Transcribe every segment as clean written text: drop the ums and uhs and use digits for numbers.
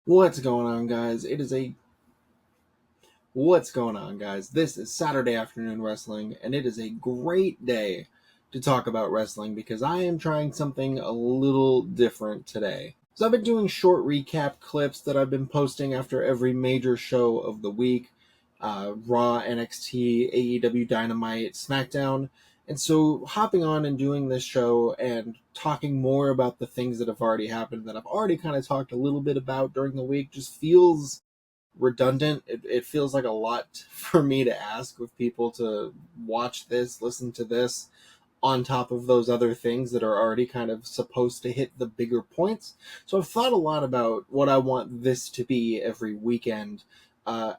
What's going on, guys? What's going on, guys? This is Saturday Afternoon Wrestling, and it is a great day to talk about wrestling because I am trying something a little different today. So I've been doing short recap clips that I've been posting after every major show of the week. Raw, NXT, AEW Dynamite, SmackDown. And so hopping on and doing this show and talking more about the things that have already happened that I've already kind of talked a little bit about during the week just feels redundant. It feels like a lot for me to ask of people to watch this, listen to this, on top of those other things that are already kind of supposed to hit the bigger points. So I've thought a lot about what I want this to be every weekend,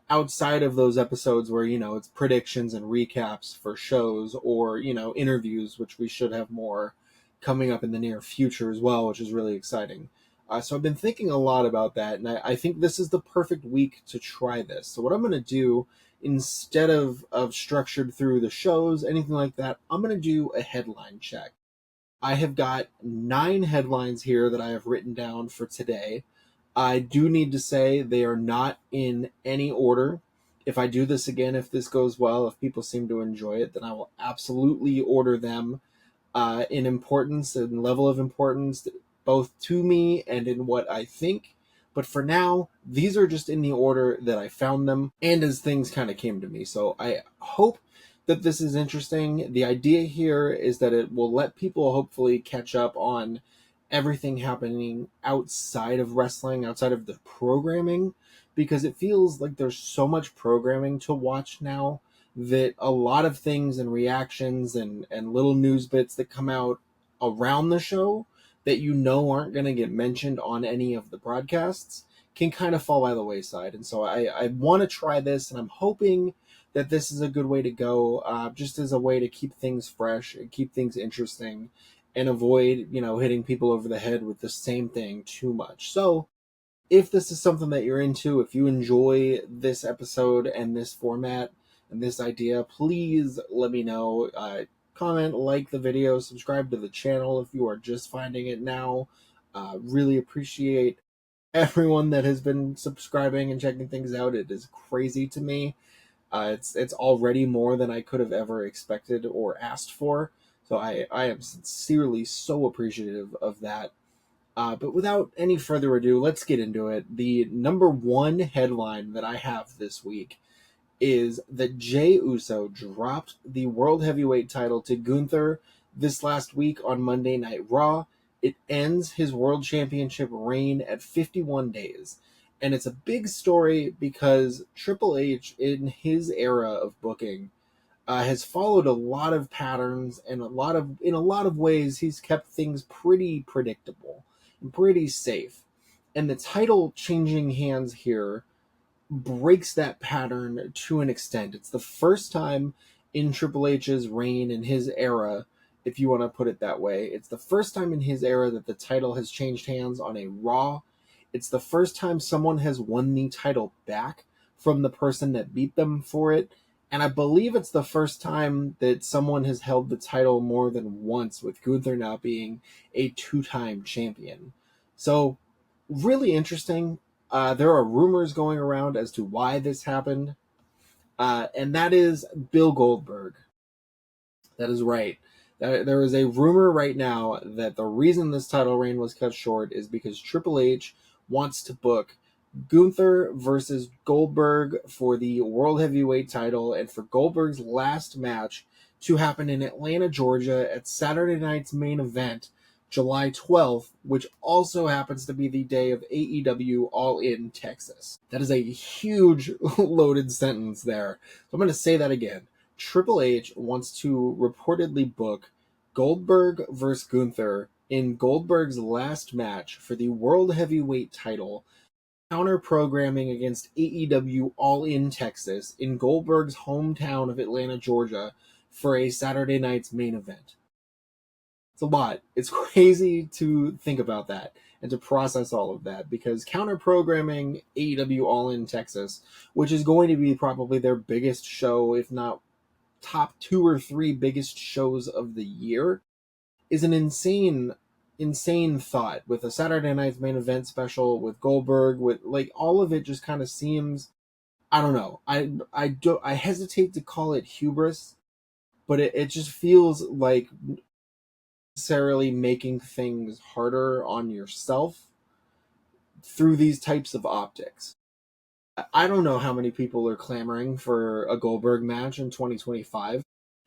outside of those episodes where, it's predictions and recaps for shows or, interviews, which we should have more coming up in the near future as well, which is really exciting. So I've been thinking a lot about that, and I think this is the perfect week to try this. So what I'm going to do, instead of structured through the shows, anything like that, I'm going to do a headline check. I have got 9 headlines here that I have written down for today. I do need to say they are not in any order. If I do this again, if this goes well, if people seem to enjoy it, then I will absolutely order them in importance and level of importance, both to me and in what I think. But for now, these are just in the order that I found them and as things kind of came to me. So I hope that this is interesting. The idea here is that it will let people hopefully catch up on everything happening outside of wrestling, outside of the programming, because it feels like there's so much programming to watch now that a lot of things and reactions and little news bits that come out around the show that aren't going to get mentioned on any of the broadcasts can kind of fall by the wayside. And so I want to try this, and I'm hoping that this is a good way to go, just as a way to keep things fresh and keep things interesting and avoid, hitting people over the head with the same thing too much. So if this is something that you're into, if you enjoy this episode and this format and this idea, please let me know. Comment, like the video, subscribe to the channel if you are just finding it now. Really appreciate everyone that has been subscribing and checking things out. It is crazy to me. It's already more than I could have ever expected or asked for. So I am sincerely so appreciative of that. But without any further ado, let's get into it. The number one headline that I have this week is that Jey Uso dropped the World Heavyweight title to Gunther this last week on Monday Night Raw. It ends his World Championship reign at 51 days. And it's a big story because Triple H, in his era of booking, has followed a lot of patterns, and in a lot of ways he's kept things pretty predictable and pretty safe. And the title changing hands here breaks that pattern to an extent. It's the first time in Triple H's reign, in his era, if you want to put it that way. It's the first time in his era that the title has changed hands on a Raw. It's the first time someone has won the title back from the person that beat them for it. And I believe it's the first time that someone has held the title more than once, with Gunther now being a 2-time champion. So, really interesting. There are rumors going around as to why this happened. And that is Bill Goldberg. That is right. There is a rumor right now that the reason this title reign was cut short is because Triple H wants to book Gunther versus Goldberg for the World Heavyweight title, and for Goldberg's last match to happen in Atlanta, Georgia at Saturday night's main event, July 12th, which also happens to be the day of AEW All In Texas. That is a huge loaded sentence there. So I'm going to say that again. Triple H wants to reportedly book Goldberg versus Gunther in Goldberg's last match for the World Heavyweight title, counter programming against AEW All In Texas in Goldberg's hometown of Atlanta, Georgia, for a Saturday night's main event. It's a lot. It's crazy to think about that and to process all of that, because counter programming AEW All In Texas, which is going to be probably their biggest show, if not top 2 or 3 biggest shows of the year, is an insane insane thought with a Saturday Night's Main Event special with Goldberg, with like all of it just kind of seems, I don't know. I hesitate to call it hubris, but it just feels like necessarily making things harder on yourself through these types of optics. I don't know how many people are clamoring for a Goldberg match in 2025.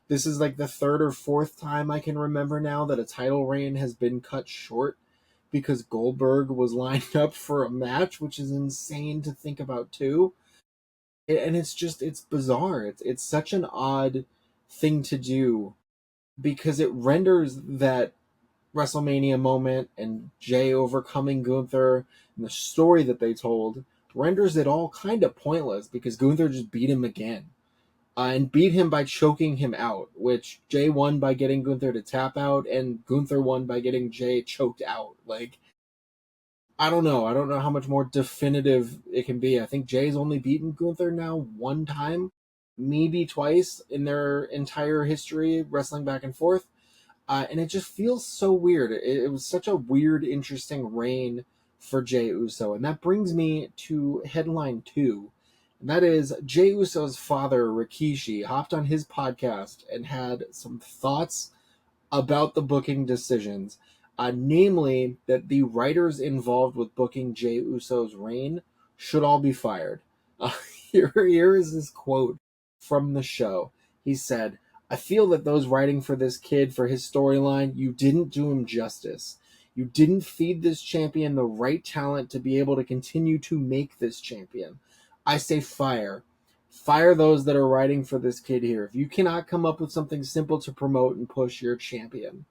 This is like the third or fourth time I can remember now that a title reign has been cut short because Goldberg was lined up for a match, which is insane to think about too. And it's bizarre. It's such an odd thing to do because it renders that WrestleMania moment and Jey overcoming Gunther and the story that they told renders it all kind of pointless because Gunther just beat him again. And beat him by choking him out, which Jey won by getting Gunther to tap out, and Gunther won by getting Jey choked out. Like, I don't know. I don't know how much more definitive it can be. I think Jey's only beaten Gunther now one time, maybe twice in their entire history, wrestling back and forth. And it just feels so weird. It was such a weird, interesting reign for Jey Uso. And that brings me to headline 2. And that is Jey Uso's father, Rikishi, hopped on his podcast and had some thoughts about the booking decisions. Namely, that the writers involved with booking Jey Uso's reign should all be fired. Uh, here is this quote from the show. He said, "I feel that those writing for this kid, for his storyline, you didn't do him justice. You didn't feed this champion the right talent to be able to continue to make this champion. I say fire. Fire those that are writing for this kid here. If you cannot come up with something simple to promote and push your champion."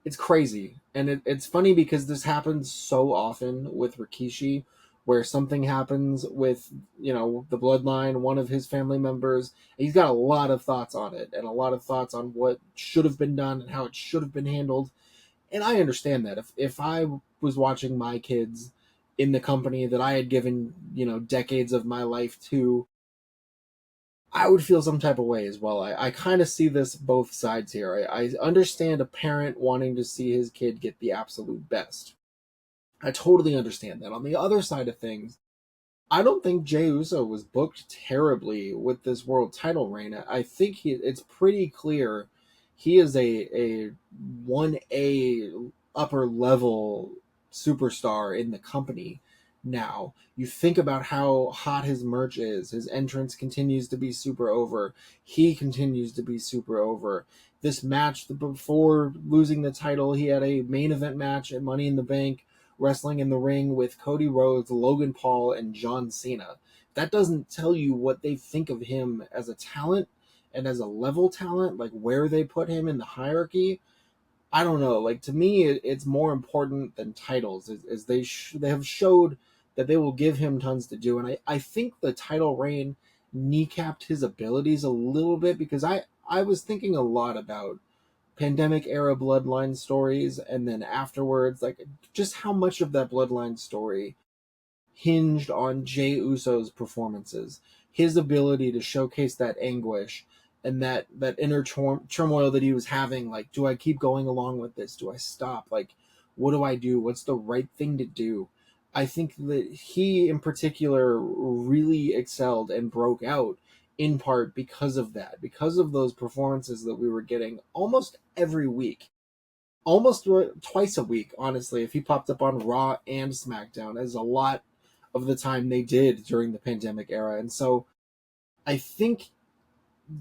It's crazy. And it's funny because this happens so often with Rikishi, where something happens with, the bloodline, one of his family members. He's got a lot of thoughts on it and a lot of thoughts on what should have been done and how it should have been handled. And I understand that. If I was watching my kids in the company that I had given, decades of my life to, I would feel some type of way as well. I kind of see this both sides here. I understand a parent wanting to see his kid get the absolute best. I totally understand that. On the other side of things, I don't think Jey Uso was booked terribly with this world title reign. I think it's pretty clear he is a 1A upper level superstar in the company now. You think about how hot his merch is. His entrance continues to be super over. He continues to be super over. This match, before losing the title, he had a main event match at Money in the Bank, wrestling in the ring with Cody Rhodes, Logan Paul, and John Cena. That doesn't tell you what they think of him as a talent and as a level talent, like where they put him in the hierarchy. I don't know. Like, to me, it's more important than titles. Is they have showed that they will give him tons to do, and I think the title reign kneecapped his abilities a little bit because I was thinking a lot about pandemic era bloodline stories, and then afterwards, like, just how much of that bloodline story hinged on Jey Uso's performances, his ability to showcase that anguish and that inner turmoil that he was having. Like, do I keep going along with this? Do I stop? Like, what do I do? What's the right thing to do? I think that he in particular really excelled and broke out in part because of that, because of those performances that we were getting almost every week, almost twice a week, honestly. If he popped up on Raw and SmackDown, as a lot of the time they did during the pandemic era. And so I think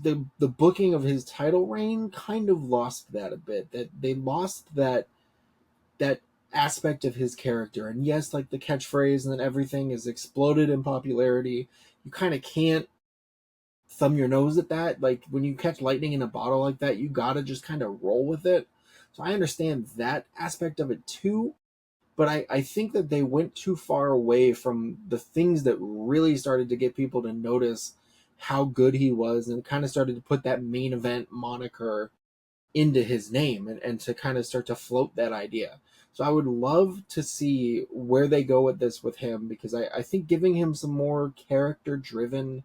the booking of his title reign kind of lost that a bit. That they lost that aspect of his character. And yes, like the catchphrase and then everything has exploded in popularity. You kind of can't thumb your nose at that. Like, when you catch lightning in a bottle like that, you gotta just kind of roll with it. So I understand that aspect of it too. But I think that they went too far away from the things that really started to get people to notice how good he was, and kind of started to put that main event moniker into his name, and to kind of start to float that idea. So I would love to see where they go with this with him, because I think giving him some more character driven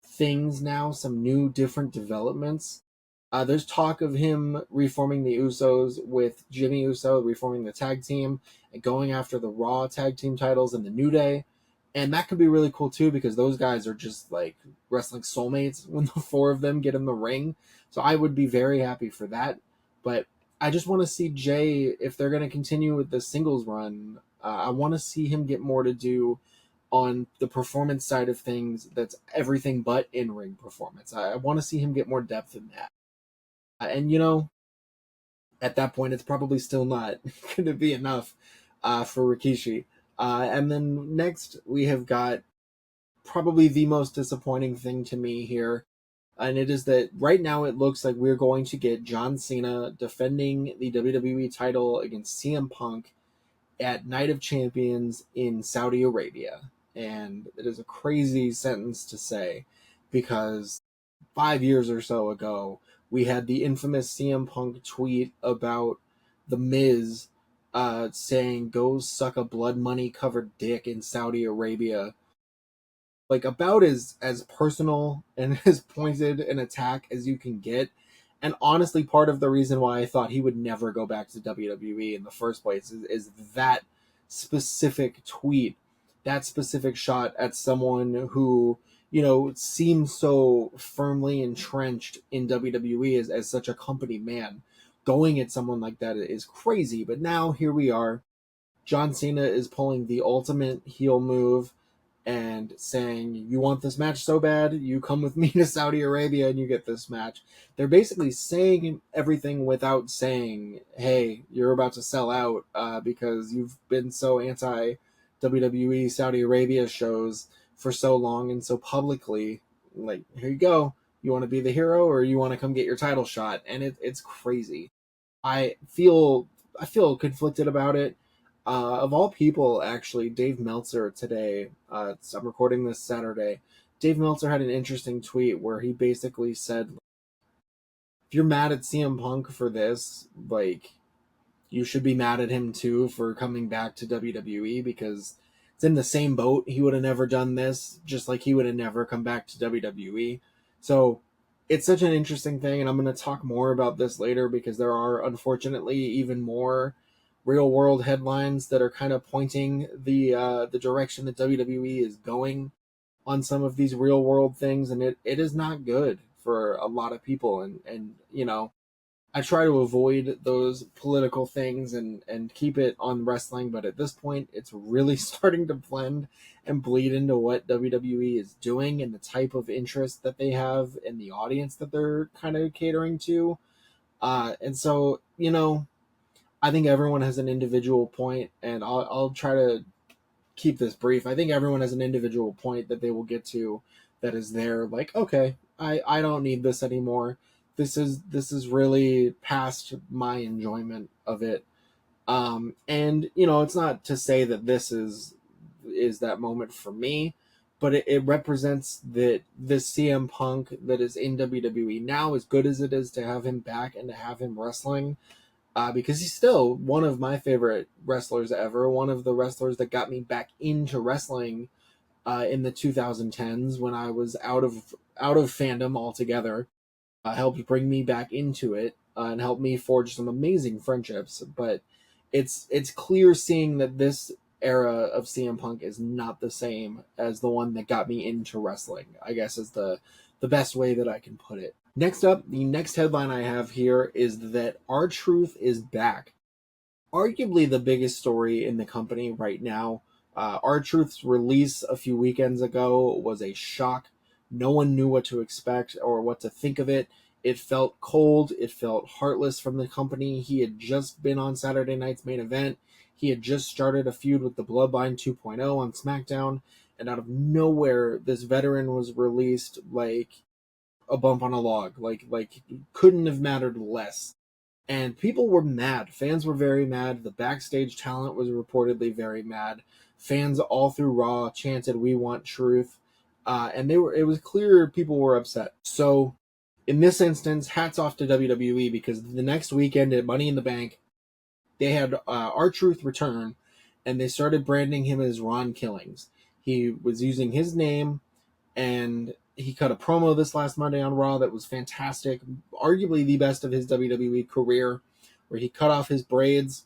things now, some new different developments, There's talk of him reforming the Usos with Jimmy Uso, reforming the tag team and going after the Raw tag team titles and the New Day. And that could be really cool too, because those guys are just like wrestling soulmates when the four of them get in the ring. So I would be very happy for that. But I just want to see Jey, if they're going to continue with the singles run, I want to see him get more to do on the performance side of things. That's everything but in ring performance. I want to see him get more depth in that. And at that point, it's probably still not going to be enough for Rikishi. And then next, we have got probably the most disappointing thing to me here. And it is that right now it looks like we're going to get John Cena defending the WWE title against CM Punk at Night of Champions in Saudi Arabia. And it is a crazy sentence to say, because 5 years or so ago, we had the infamous CM Punk tweet about The Miz saying, "Go suck a blood money covered dick in Saudi Arabia." Like, about as personal and as pointed an attack as you can get. And honestly, part of the reason why I thought he would never go back to WWE in the first place is that specific tweet, that specific shot at someone who, seems so firmly entrenched in WWE as such a company man. Going at someone like that is crazy. But now here we are. John Cena is pulling the ultimate heel move and saying, "You want this match so bad, you come with me to Saudi Arabia and you get this match." They're basically saying everything without saying, "Hey, you're about to sell out because you've been so anti WWE Saudi Arabia shows for so long and so publicly. Like, here you go. You want to be the hero, or you want to come get your title shot?" And it's crazy. I feel I feel conflicted about it. Of all people, actually, Dave Meltzer today. I'm recording this Saturday. Dave Meltzer had an interesting tweet where he basically said, "If you're mad at CM Punk for this, like, you should be mad at him too for coming back to WWE, because it's in the same boat. He would have never done this, just like he would have never come back to WWE." So it's such an interesting thing, and I'm going to talk more about this later, because there are unfortunately even more real world headlines that are kind of pointing the direction that WWE is going on some of these real world things, and it is not good for a lot of people. And I try to avoid those political things and keep it on wrestling, but at this point, it's really starting to blend and bleed into what WWE is doing and the type of interest that they have in the audience that they're kind of catering to. And so, I think everyone has an individual point, and I'll try to keep this brief. I think everyone has an individual point that they will get to that is there, like, okay, I don't need this anymore. This is really past my enjoyment of it. And it's not to say that this is that moment for me, but it represents that this CM Punk that is in WWE now, as good as it is to have him back and to have him wrestling, because he's still one of my favorite wrestlers ever, one of the wrestlers that got me back into wrestling in the 2010s when I was out of fandom altogether. Helped bring me back into it and helped me forge some amazing friendships. But it's clear seeing that this era of CM Punk is not the same as the one that got me into wrestling, I guess, is the best way that I can put it. Next up, the next headline I have here is that R-Truth is back. Arguably the biggest story in the company right now. R-Truth's release a few weekends ago was a shock. No one knew what to expect or what to think of it. It felt cold. It felt heartless from the company. He had just been on Saturday night's main event. He had just started a feud with the Bloodline 2.0 on SmackDown. And out of nowhere, this veteran was released like a bump on a log. Like couldn't have mattered less. And people were mad. Fans were very mad. The backstage talent was reportedly very mad. Fans all through Raw chanted, "We want truth," and it was clear people were upset. So, in this instance, hats off to WWE, because the next weekend at Money in the Bank, they had R-Truth return, and they started branding him as Ron Killings. He was using his name and he cut a promo this last Monday on Raw that was fantastic, arguably the best of his WWE career, where he cut off his braids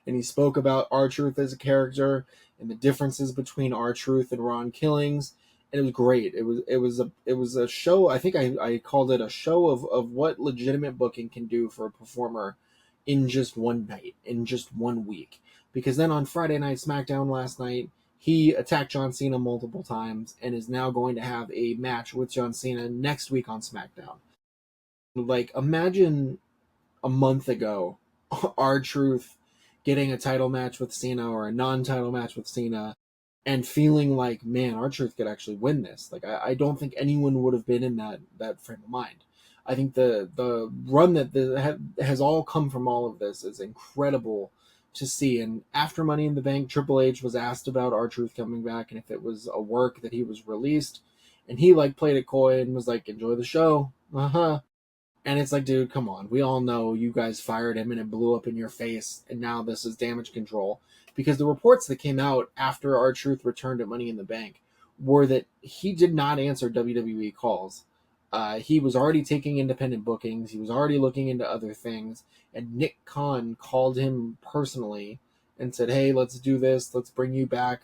and he spoke about R-Truth as a character and the differences between R-Truth and Ron Killings. And it was great. It was a show. I think I called it a show of what legitimate booking can do for a performer in just one night, in just 1 week. Because then on Friday Night SmackDown last night, he attacked John Cena multiple times and is now going to have a match with John Cena next week on SmackDown. Like, imagine a month ago, R-Truth getting a title match with Cena or a non-title match with Cena and feeling like, man, R-Truth could actually win this. Like, I don't think anyone would have been in that frame of mind. I think the run that has all come from all of this is incredible to see. And after Money in the Bank, Triple H was asked about R-Truth coming back and if it was a work that he was released. And he played it coy and was like, enjoy the show. Uh-huh. And it's like, dude, come on. We all know you guys fired him and it blew up in your face. And now this is damage control. Because the reports that came out after R-Truth returned at Money in the Bank were that he did not answer WWE calls. He was already taking independent bookings. He was already looking into other things. And Nick Khan called him personally and said, hey, let's do this. Let's bring you back.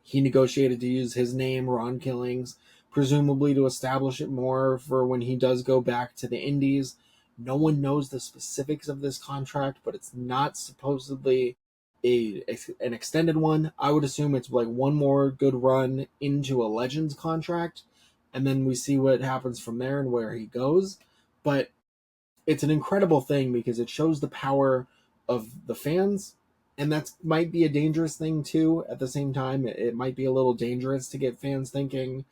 He negotiated to use his name, Ron Killings, presumably to establish it more for when he does go back to the Indies. No one knows the specifics of this contract, but it's not supposedly an extended one. I would assume it's like one more good run into a Legends contract, and then we see what happens from there and where he goes. But it's an incredible thing because it shows the power of the fans, and that might be a dangerous thing too. At the same time, it might be a little dangerous to get fans thinking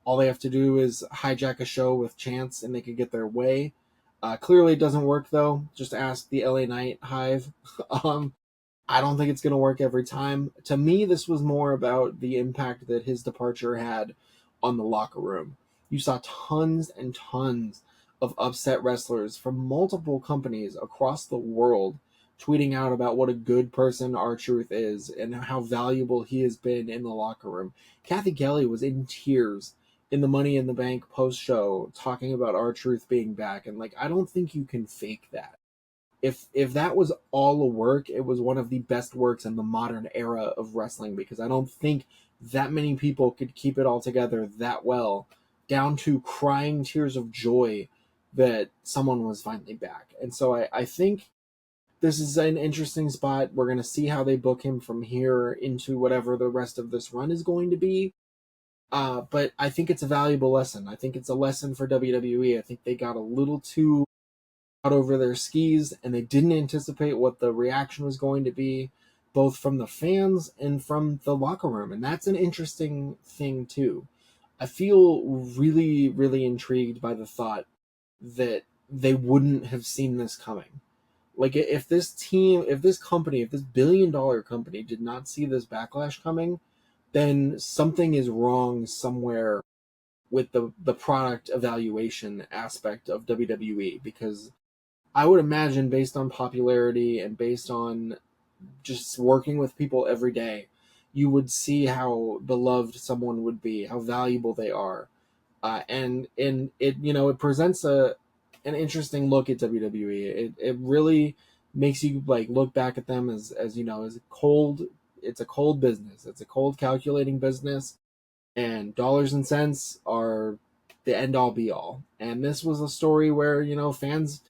all they have to do is hijack a show with chants and they could get their way. Clearly it doesn't work though. Just ask the LA Knight Hive. I don't think it's going to work every time. To me, this was more about the impact that his departure had on the locker room. You saw tons and tons of upset wrestlers from multiple companies across the world tweeting out about what a good person R-Truth is and how valuable he has been in the locker room. Kathy Kelly was in tears in the Money in the Bank post-show talking about R-Truth being back. And I don't think you can fake that. If that was all a work, it was one of the best works in the modern era of wrestling, because I don't think that many people could keep it all together that well, down to crying tears of joy that someone was finally back. And so I think this is an interesting spot. We're going to see how they book him from here into whatever the rest of this run is going to be. But I think it's a valuable lesson. I think it's a lesson for WWE. I think they got a little too out over their skis and they didn't anticipate what the reaction was going to be, both from the fans and from the locker room. And that's an interesting thing too. I feel really, really intrigued by the thought that they wouldn't have seen this coming. If this company, if this billion-dollar company did not see this backlash coming, then something is wrong somewhere with the product evaluation aspect of WWE, because I would imagine, based on popularity and based on just working with people every day, you would see how beloved someone would be, how valuable they are, and it it presents an interesting look at WWE. It really makes you look back at them as cold. It's a cold business. It's a cold calculating business, and dollars and cents are the end all be all. And this was a story where fans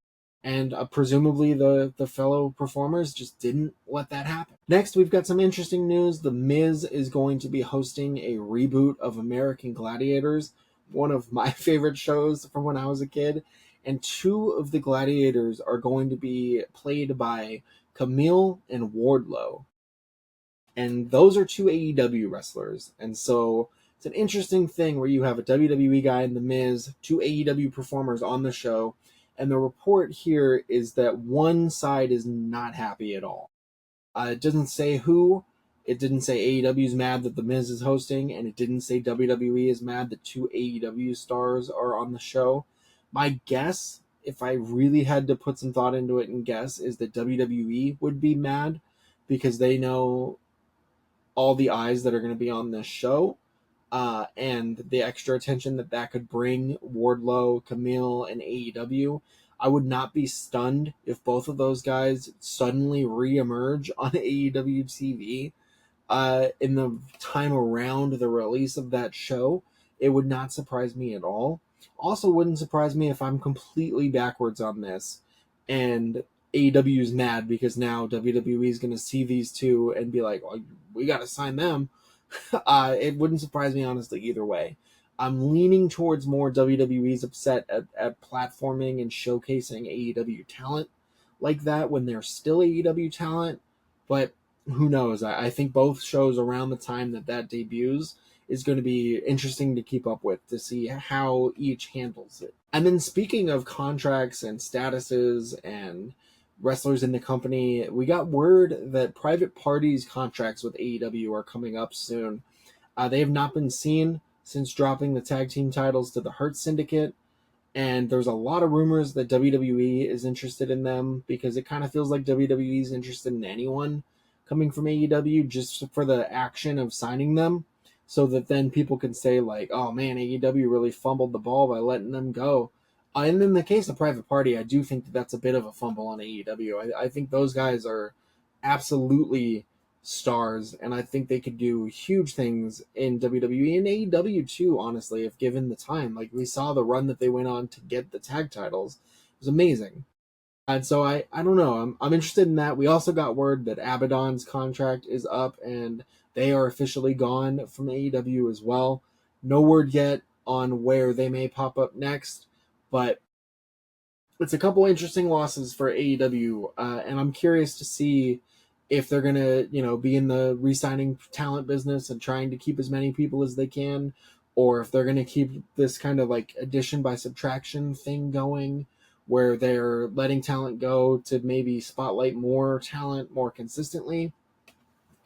and presumably the fellow performers just didn't let that happen. Next, we've got some interesting news. The Miz is going to be hosting a reboot of American Gladiators, one of my favorite shows from when I was a kid. And two of the gladiators are going to be played by Camille and Wardlow. And those are two AEW wrestlers. And so it's an interesting thing where you have a WWE guy in The Miz, two AEW performers on the show. And the report here is that one side is not happy at all. It doesn't say who. It didn't say AEW is mad that The Miz is hosting, and it didn't say WWE is mad that two AEW stars are on the show. My guess, if I really had to put some thought into it and guess, is that WWE would be mad because they know all the eyes that are going to be on this show. and the extra attention that that could bring Wardlow, Camille, and AEW. I would not be stunned if both of those guys suddenly reemerge on AEW TV in the time around the release of that show. It would not surprise me at all. Also, wouldn't surprise me if I'm completely backwards on this and AEW is mad because now WWE is going to see these two and be like, well, we got to sign them. It wouldn't surprise me, honestly, either way. I'm leaning towards more WWE's upset at platforming and showcasing AEW talent like that when they're still AEW talent. But who knows? I think both shows around the time that that debuts is going to be interesting to keep up with to see how each handles it. And then speaking of contracts and statuses and wrestlers in the company, we got word that Private Party's contracts with AEW are coming up soon. They have not been seen since dropping the tag team titles to the Hurt Syndicate, and there's a lot of rumors that WWE is interested in them because it kind of feels like WWE is interested in anyone coming from AEW just for the action of signing them, so that then people can say like, oh man, AEW really fumbled the ball by letting them go. And in the case of Private Party, I do think that that's a bit of a fumble on AEW. I think those guys are absolutely stars, and I think they could do huge things in WWE and AEW too, honestly, if given the time. Like, we saw the run that they went on to get the tag titles. It was amazing. And so I don't know. I'm interested in that. We also got word that Abaddon's contract is up and they are officially gone from AEW as well. No word yet on where they may pop up next, but it's a couple interesting losses for AEW, and I'm curious to see if they're gonna, be in the re-signing talent business and trying to keep as many people as they can, or if they're gonna keep this kind of like addition by subtraction thing going, where they're letting talent go to maybe spotlight more talent more consistently.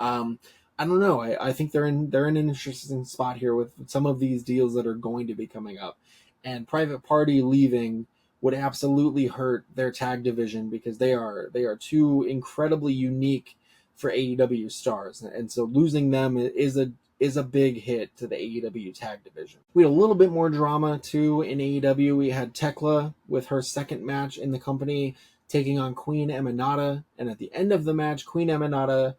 Um, I don't know. I think they're in an interesting spot here with some of these deals that are going to be coming up, and Private Party leaving would absolutely hurt their tag division because they are two incredibly unique for AEW stars, and so losing them is a big hit to the AEW tag division. We had a little bit more drama too in AEW. We had Tekla with her second match in the company taking on Queen Eminata, and at the end of the match, Queen Eminata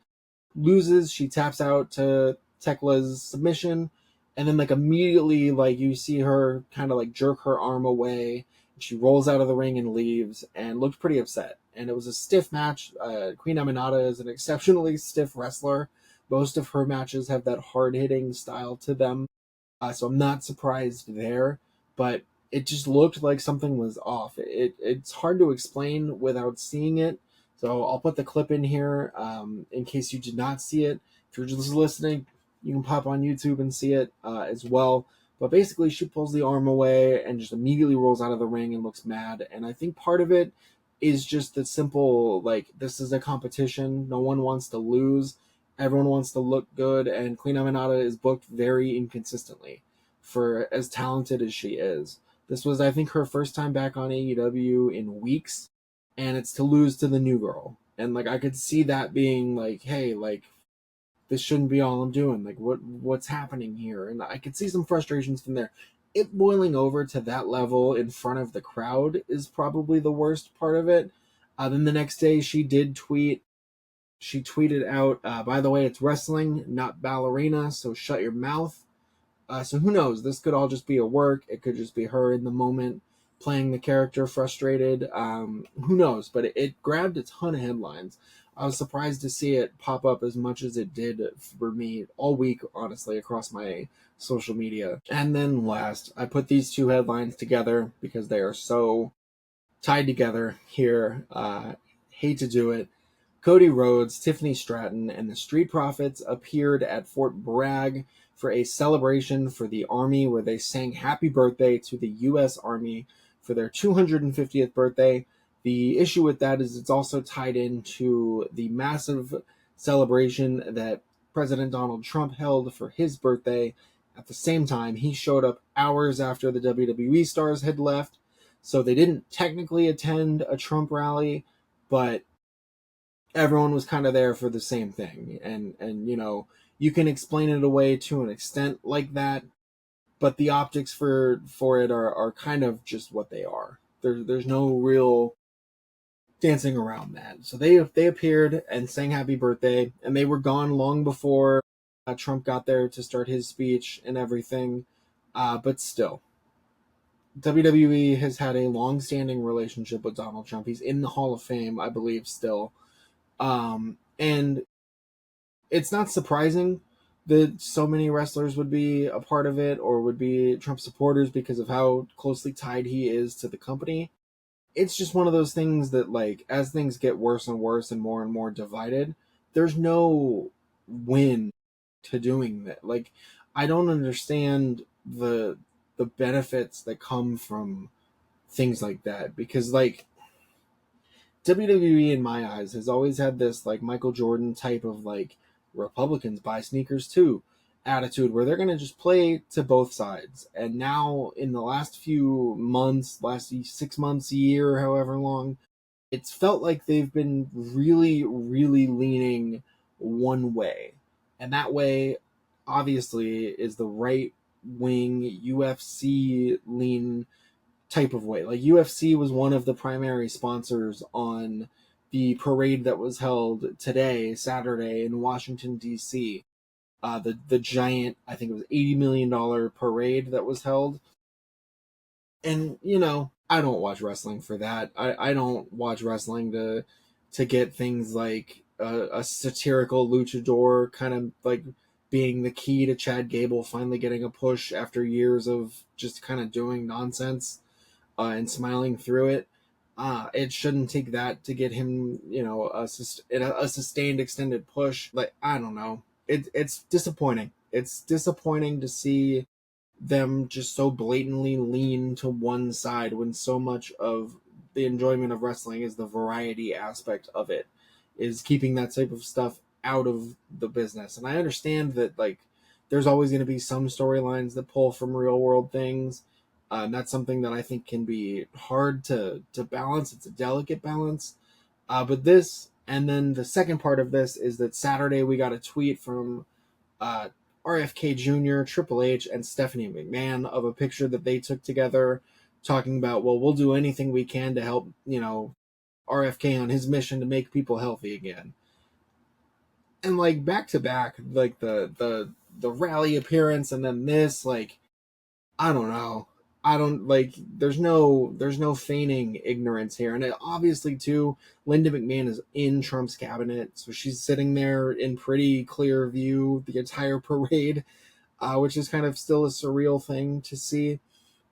loses. She taps out to Tekla's submission, and then like immediately, like you see her kind of like jerk her arm away. She rolls out of the ring and leaves, and looked pretty upset. And it was a stiff match. Queen Aminata is an exceptionally stiff wrestler. Most of her matches have that hard hitting style to them, so I'm not surprised there. But it just looked like something was off. It's hard to explain without seeing it. So I'll put the clip in here in case you did not see it. If you're just listening, you can pop on YouTube and see it as well. But basically, she pulls the arm away and just immediately rolls out of the ring and looks mad. And I think part of it is just the simple, like, this is a competition. No one wants to lose. Everyone wants to look good. And Queen Aminata is booked very inconsistently for as talented as she is. This was, I think, her first time back on AEW in weeks, and it's to lose to the new girl. And like, I could see that being like, hey, like, this shouldn't be all I'm doing. Like, what's happening here? And I could see some frustrations from there. It boiling over to that level in front of the crowd is probably the worst part of it. Then the next day, she did tweet. She tweeted out, by the way, it's wrestling, not ballerina, so shut your mouth. So who knows? This could all just be a work. It could just be her in the moment playing the character frustrated. Who knows? But it grabbed a ton of headlines. I was surprised to see it pop up as much as it did for me all week, honestly, across my social media. And then last, I put these two headlines together because they are so tied together here. Hate to do it. Cody Rhodes, Tiffany Stratton, and the Street Profits appeared at Fort Bragg for a celebration for the Army where they sang happy birthday to the U.S. Army for their 250th birthday. The issue with that is it's also tied into the massive celebration that President Donald Trump held for his birthday. At the same time, he showed up hours after the WWE stars had left, so they didn't technically attend a Trump rally, but everyone was kind of there for the same thing. And You can explain it away to an extent like that, but the optics for it are kind of just what they are. There's no real dancing around that. So they appeared and sang happy birthday, and they were gone long before Trump got there to start his speech and everything. But still, WWE has had a long-standing relationship with Donald Trump. He's in the Hall of Fame, I believe, still. And it's not surprising that so many wrestlers would be a part of it or would be Trump supporters because of how closely tied he is to the company. It's just one of those things that, like, as things get worse and more divided, there's no win to doing that. Like, I don't understand the benefits that come from things like that, because, like, WWE in my eyes has always had this, like, Michael Jordan type of, like, Republicans buy sneakers too attitude, where they're going to just play to both sides. And now in the last few months, last 6 months, year, however long, it's felt like they've been really leaning one way. And that way obviously is the right wing UFC lean type of way. Like, UFC was one of the primary sponsors on the parade that was held today, Saturday, in Washington D.C. The giant, I think it was $80 million parade that was held. And I don't watch wrestling for that. I don't watch wrestling to get things like a satirical luchador kind of like being the key to Chad Gable finally getting a push after years of just kind of doing nonsense and smiling through it. It shouldn't take that to get him, a sustained extended push. Like, I don't know. It's disappointing. It's disappointing to see them just so blatantly lean to one side when so much of the enjoyment of wrestling is the variety aspect of it, is keeping that type of stuff out of the business. And I understand that, like, there's always going to be some storylines that pull from real world things. And that's something that I think can be hard to balance. It's a delicate balance. But this, and then the second part of this is that Saturday we got a tweet from uh, RFK Jr., Triple H, and Stephanie McMahon of a picture that they took together talking about, well, we'll do anything we can to help, RFK on his mission to make people healthy again. And, like, back to back, like the rally appearance and then this, like, I don't know. I don't like. There's no feigning ignorance here, and obviously too, Linda McMahon is in Trump's cabinet, so she's sitting there in pretty clear view the entire parade, which is kind of still a surreal thing to see.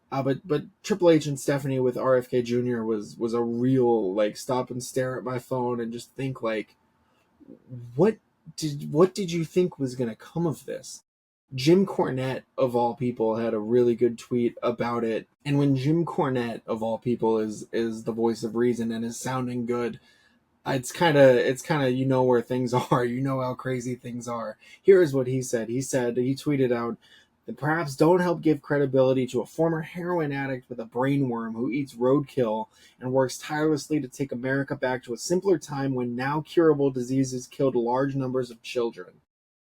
But Triple H and Stephanie with RFK Jr. was a real, like, stop and stare at my phone and just think, like, what did you think was gonna come of this? Jim Cornette, of all people, had a really good tweet about it. And when Jim Cornette, of all people, is the voice of reason and is sounding good, it's kind of where things are. You know how crazy things are. Here is what he said. He tweeted out that perhaps don't help give credibility to a former heroin addict with a brainworm who eats roadkill and works tirelessly to take America back to a simpler time when now curable diseases killed large numbers of children.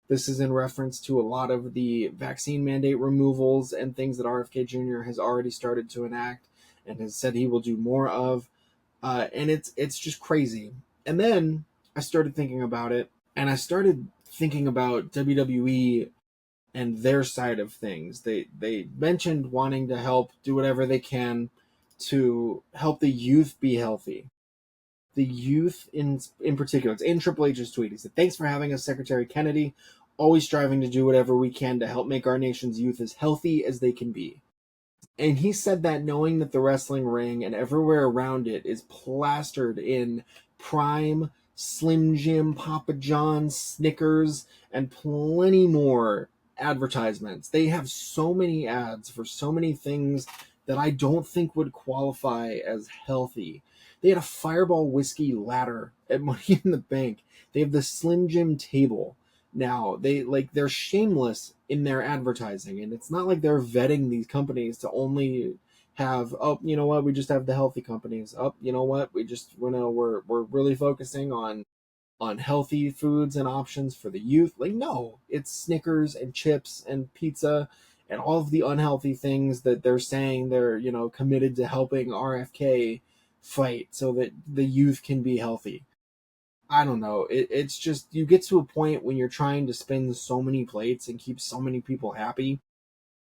This is in reference to a lot of the vaccine mandate removals and things that RFK Jr. has already started to enact and has said he will do more of. And it's just crazy. And then I started thinking about it, and I started thinking about WWE and their side of things. They mentioned wanting to help do whatever they can to help the youth be healthy. The youth in particular. It's in Triple H's tweet. He said, "Thanks for having us, Secretary Kennedy. Always striving to do whatever we can to help make our nation's youth as healthy as they can be." And he said that knowing that the wrestling ring and everywhere around it is plastered in Prime, Slim Jim, Papa John's, Snickers, and plenty more advertisements. They have so many ads for so many things that I don't think would qualify as healthy. They had a Fireball whiskey ladder at Money in the Bank. They have the Slim Jim table. Now they're shameless in their advertising, and it's not like they're vetting these companies to only have, oh, you know what, we just have the healthy companies. Oh, you know what, we're really focusing on unhealthy foods and options for the youth. Like, no, it's Snickers and chips and pizza and all of the unhealthy things that they're saying they're, committed to helping RFK fight so that the youth can be healthy. I don't know. It's just, you get to a point when you're trying to spin so many plates and keep so many people happy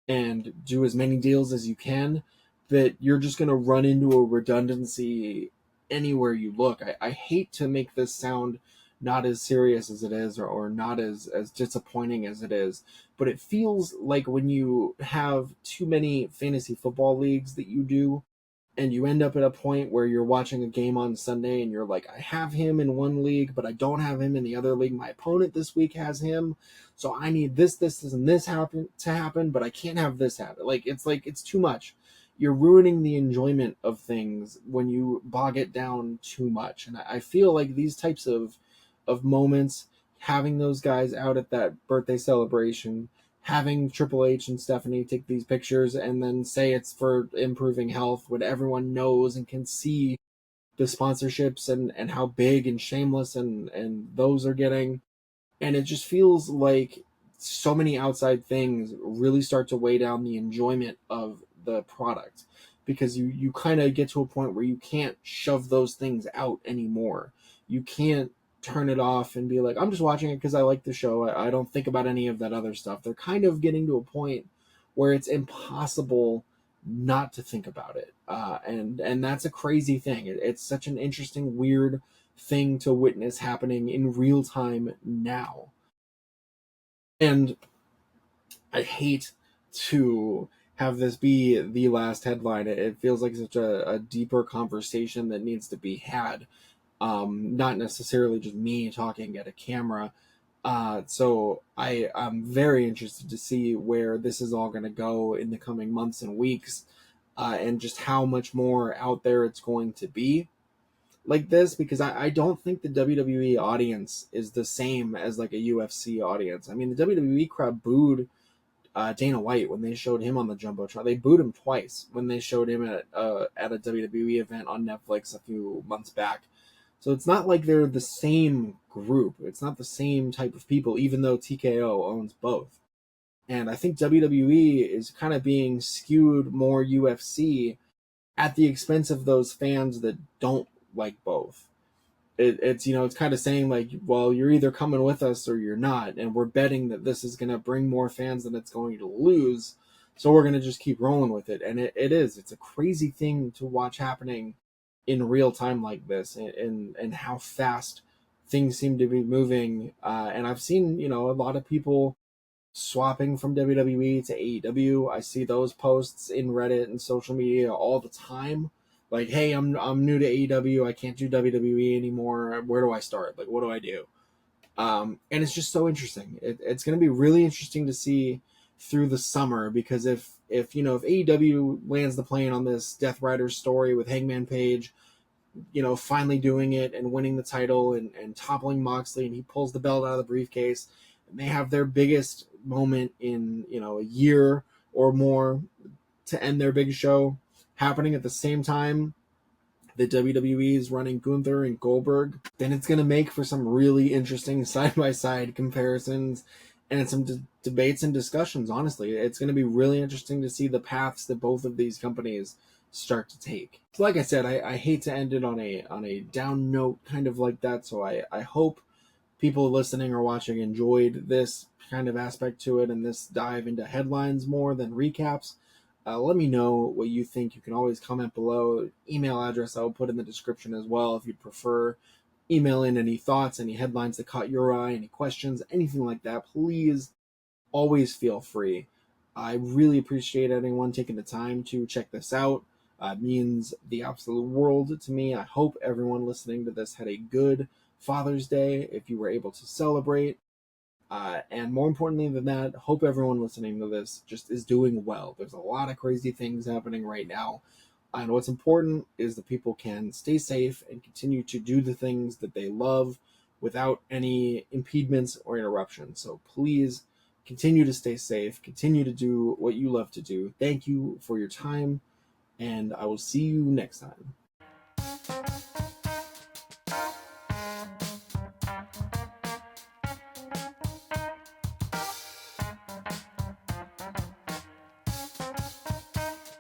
and do as many deals as you can, that you're just going to run into a redundancy anywhere you look. I hate to make this sound not as serious as it is, or not as disappointing as it is, but it feels like when you have too many fantasy football leagues that you do, and you end up at a point where you're watching a game on Sunday and you're like, I have him in one league, but I don't have him in the other league. My opponent this week has him, so I need this, and this happen, but I can't have this happen. It's too much. You're ruining the enjoyment of things when you bog it down too much. And I feel like these types of moments, having those guys out at that birthday celebration, having Triple H and Stephanie take these pictures and then say it's for improving health, when everyone knows and can see the sponsorships and how big and shameless and those are getting. And it just feels like so many outside things really start to weigh down the enjoyment of the product, because you kind of get to a point where you can't shove those things out anymore. You can't turn it off and be like, I'm just watching it because I like the show. I don't think about any of that other stuff. They're kind of getting to a point where it's impossible not to think about it. And that's a crazy thing. It's such an interesting, weird thing to witness happening in real time now. And I hate to have this be the last headline. It feels like such a deeper conversation that needs to be had. Not necessarily just me talking at a camera. So I'm very interested to see where this is all going to go in the coming months and weeks, and just how much more out there it's going to be like this, because I don't think the WWE audience is the same as like a UFC audience. I mean, the WWE crowd booed Dana White when they showed him on the Jumbotron. They booed him twice when they showed him at a WWE event on Netflix a few months back. So it's not like they're the same group. It's not the same type of people, even though TKO owns both. And I think WWE is kind of being skewed more UFC at the expense of those fans that don't like both. It's kind of saying like, well, you're either coming with us or you're not, and we're betting that this is going to bring more fans than it's going to lose, so we're going to just keep rolling with it. And it's a crazy thing to watch happening in real time like this, and how fast things seem to be moving. And I've seen a lot of people swapping from WWE to AEW. I see those posts in Reddit and social media all the time. Like, hey, I'm new to AEW. I can't do WWE anymore. Where do I start? Like, what do I do? And it's just so interesting. It's going to be really interesting to see through the summer, because if AEW lands the plane on this Death Rider story with Hangman Page, finally doing it and winning the title and toppling Moxley, and he pulls the belt out of the briefcase, and they have their biggest moment in a year or more to end their big show, happening at the same time that WWE is running Gunther and Goldberg, then it's going to make for some really interesting side-by-side comparisons and some debates and discussions. Honestly, it's going to be really interesting to see the paths that both of these companies start to take. So like I said, I hate to end it on a down note kind of like that, so I hope people listening or watching enjoyed this kind of aspect to it and this dive into headlines more than recaps. Let me know what you think. You can always comment below. Email address I will put in the description as well if you'd prefer. Email in any thoughts, any headlines that caught your eye, any questions, anything like that. Please always feel free. I really appreciate anyone taking the time to check this out. It means the absolute world to me. I hope everyone listening to this had a good Father's Day if you were able to celebrate. And more importantly than that, hope everyone listening to this just is doing well. There's a lot of crazy things happening right now. And what's important is that people can stay safe and continue to do the things that they love without any impediments or interruptions. So please continue to stay safe, continue to do what you love to do. Thank you for your time, and I will see you next time.